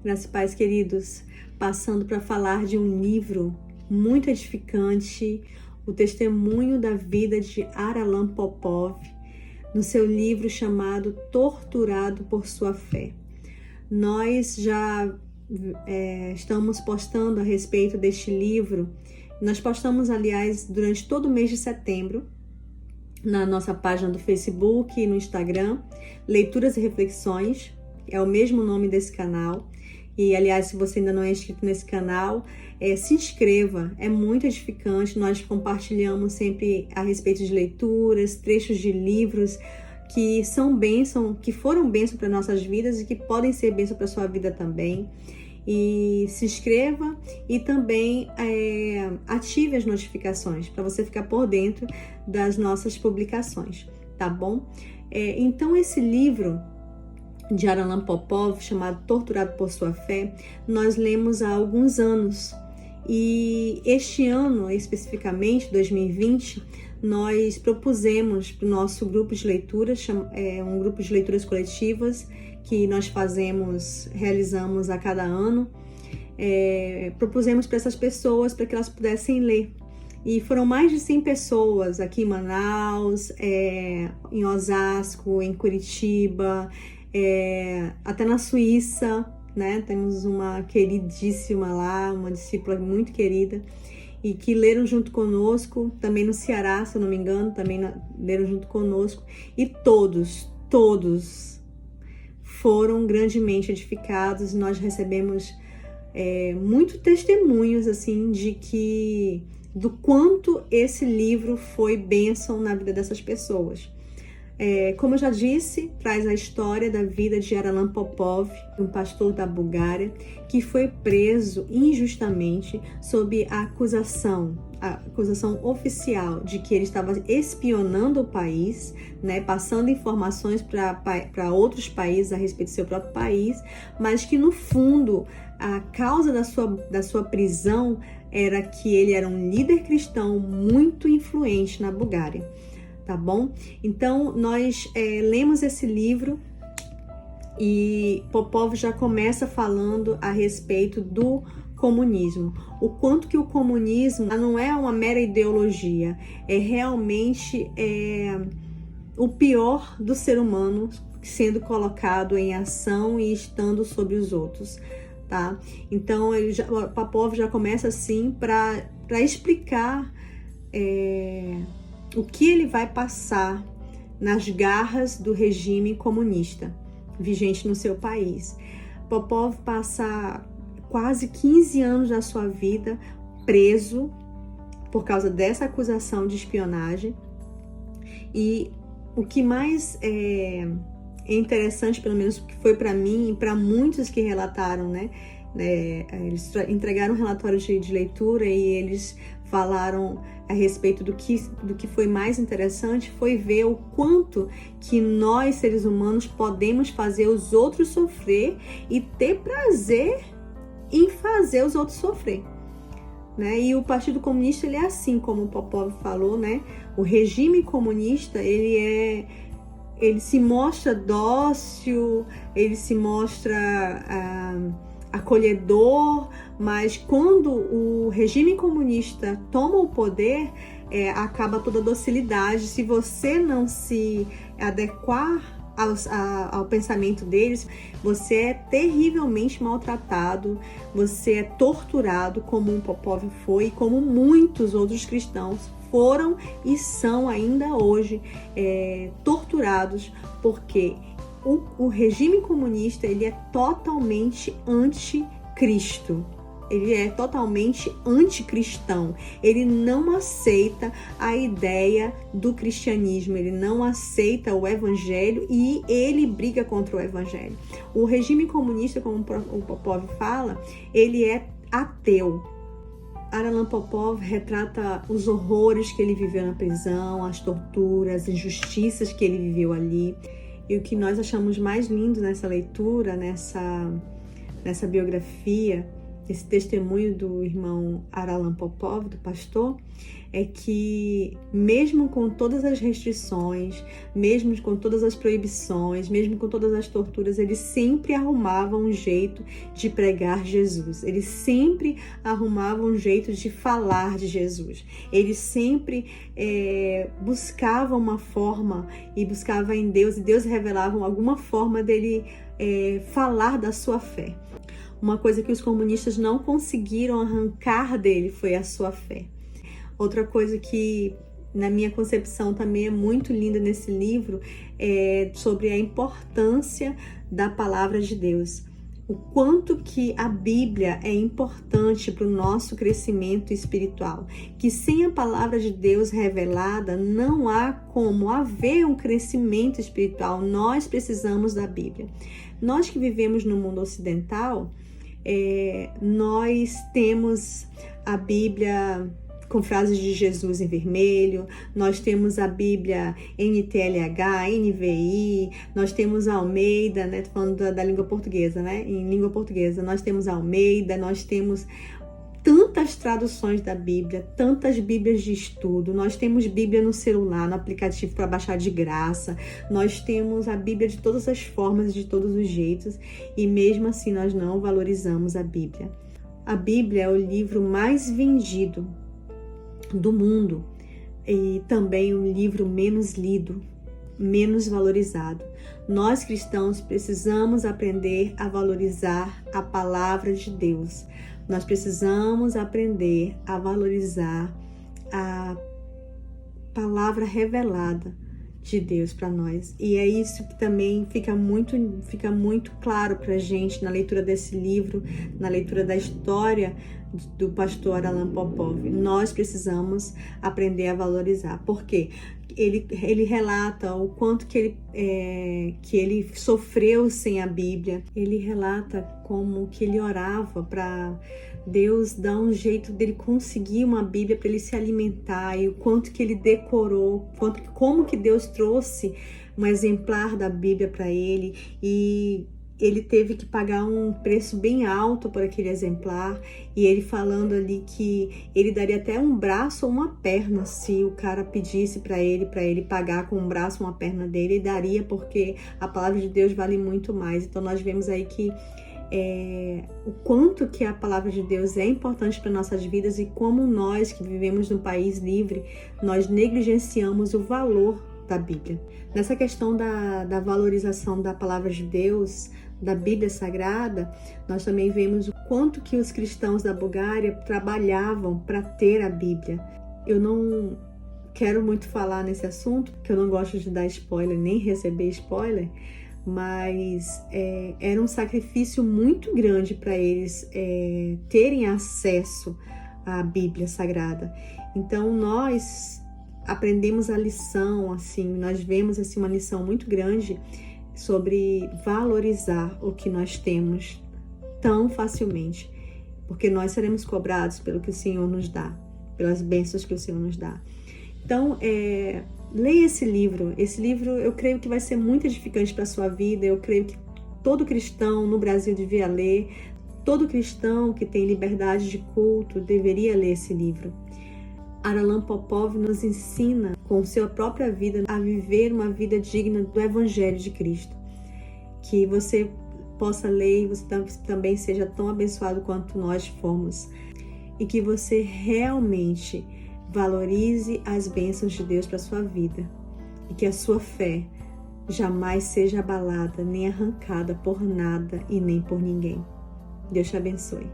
Graças e paz, queridos, passando para falar de um livro muito edificante, o testemunho da vida de Haralan Popov, no seu livro chamado Torturado por Sua Fé. Nós já estamos postando a respeito deste livro. Nós postamos, aliás, durante todo o mês de setembro, na nossa página do Facebook e no Instagram, Leituras e Reflexões, é o mesmo nome desse canal. E, aliás, se você ainda não é inscrito nesse canal, se inscreva, é muito edificante. Nós compartilhamos sempre a respeito de leituras, trechos de livros que são bênção, que foram bênção para nossas vidas e que podem ser bênção para a sua vida também. E se inscreva e também ative as notificações para você ficar por dentro das nossas publicações, tá bom? Então, esse livro de Haralan Popov, chamado Torturado por Sua Fé, nós lemos há alguns anos. E este ano, especificamente, 2020, nós propusemos para o nosso grupo de leituras, um grupo de leituras coletivas que nós realizamos a cada ano, propusemos para essas pessoas para que elas pudessem ler. E foram mais de 100 pessoas aqui em Manaus, em Osasco, em Curitiba, até na Suíça, né? Temos uma queridíssima lá, uma discípula muito querida, e que leram junto conosco, também no Ceará, se eu não me engano, também leram junto conosco, e todos foram grandemente edificados. Nós recebemos muitos testemunhos assim do quanto esse livro foi bênção na vida dessas pessoas. Como eu já disse, traz a história da vida de Haralan Popov, um pastor da Bulgária, que foi preso injustamente sob a acusação oficial de que ele estava espionando o país, né, passando informações para outros países a respeito do seu próprio país, mas que no fundo a causa da sua prisão era que ele era um líder cristão muito influente na Bulgária. Tá bom? Então, nós lemos esse livro e Popov já começa falando a respeito do comunismo. O quanto que o comunismo não é uma mera ideologia, é realmente o pior do ser humano sendo colocado em ação e estando sobre os outros, tá? Então, Popov já começa assim para explicar o que ele vai passar nas garras do regime comunista vigente no seu país. Popov passa quase 15 anos da sua vida preso por causa dessa acusação de espionagem. E o que mais é interessante, pelo menos que foi para mim e para muitos que relataram, né? Eles entregaram um relatório de leitura e eles falaram a respeito do que foi mais interessante, foi ver o quanto que nós, seres humanos, podemos fazer os outros sofrer e ter prazer em fazer os outros sofrer, né? E o Partido Comunista, ele é assim, como o Popov falou, né? O regime comunista, ele se mostra dócil, ele se mostra acolhedor, mas quando o regime comunista toma o poder, acaba toda a docilidade. Se você não se adequar ao pensamento deles, você é terrivelmente maltratado, você é torturado, como o Popov foi, e como muitos outros cristãos foram e são ainda hoje torturados, porque o regime comunista, ele é totalmente anticristo. Ele é totalmente anticristão. Ele não aceita a ideia do cristianismo, ele não aceita o evangelho e ele briga contra o evangelho. O regime comunista, como o Popov fala, ele é ateu. Haralan Popov retrata os horrores que ele viveu na prisão, as torturas, as injustiças que ele viveu ali. E o que nós achamos mais lindo nessa leitura, nessa biografia, esse testemunho do irmão Aralan Popov, do pastor, é que mesmo com todas as restrições, mesmo com todas as proibições, mesmo com todas as torturas, ele sempre arrumava um jeito de pregar Jesus. Ele sempre arrumava um jeito de falar de Jesus. Ele sempre buscava uma forma e buscava em Deus, e Deus revelava alguma forma dele falar da sua fé. Uma coisa que os comunistas não conseguiram arrancar dele foi a sua fé. Outra coisa que, na minha concepção, também é muito linda nesse livro é sobre a importância da palavra de Deus. O quanto que a Bíblia é importante para o nosso crescimento espiritual. Que sem a palavra de Deus revelada, não há como haver um crescimento espiritual. Nós precisamos da Bíblia. Nós que vivemos no mundo ocidental, nós temos a Bíblia com frases de Jesus em vermelho, nós temos a Bíblia NTLH, NVI, nós temos a Almeida, né? Tô falando da língua portuguesa, né? Em língua portuguesa, nós temos a Almeida, nós temos tantas traduções da Bíblia, tantas Bíblias de estudo, nós temos Bíblia no celular, no aplicativo para baixar de graça, nós temos a Bíblia de todas as formas e de todos os jeitos, e mesmo assim nós não valorizamos a Bíblia. A Bíblia é o livro mais vendido do mundo e também o livro menos lido, menos valorizado. Nós cristãos precisamos aprender a valorizar a palavra de Deus. Nós precisamos aprender a valorizar a palavra revelada de Deus para nós. E é isso que também fica muito claro para a gente na leitura desse livro, na leitura da história do pastor Aralan Popov. Nós precisamos aprender a valorizar. Por quê? Ele relata o quanto que ele sofreu sem a Bíblia. Ele relata como que ele orava para Deus dar um jeito dele conseguir uma Bíblia para ele se alimentar, e o quanto que ele decorou, como que Deus trouxe um exemplar da Bíblia para ele, e ele teve que pagar um preço bem alto por aquele exemplar, e ele falando ali que ele daria até um braço ou uma perna se o cara pedisse para ele pagar com um braço ou uma perna dele, e daria, porque a palavra de Deus vale muito mais. Então nós vemos aí que o quanto que a palavra de Deus é importante para nossas vidas, e como nós que vivemos num país livre, nós negligenciamos o valor da Bíblia. Nessa questão da valorização da palavra de Deus, da Bíblia Sagrada, nós também vemos o quanto que os cristãos da Bulgária trabalhavam para ter a Bíblia. Eu não quero muito falar nesse assunto, porque eu não gosto de dar spoiler, nem receber spoiler, mas era um sacrifício muito grande para eles terem acesso à Bíblia Sagrada. Então nós aprendemos a lição, assim, nós vemos assim, uma lição muito grande sobre valorizar o que nós temos tão facilmente, porque nós seremos cobrados pelo que o Senhor nos dá, pelas bênçãos que o Senhor nos dá. Então, leia esse livro. Esse livro eu creio que vai ser muito edificante para a sua vida. Eu creio que todo cristão no Brasil devia ler. Todo cristão que tem liberdade de culto deveria ler esse livro. Aralan Popov nos ensina, com sua própria vida, a viver uma vida digna do Evangelho de Cristo. Que você possa ler e você também seja tão abençoado quanto nós fomos. E que você realmente valorize as bênçãos de Deus para a sua vida. E que a sua fé jamais seja abalada, nem arrancada por nada e nem por ninguém. Deus te abençoe.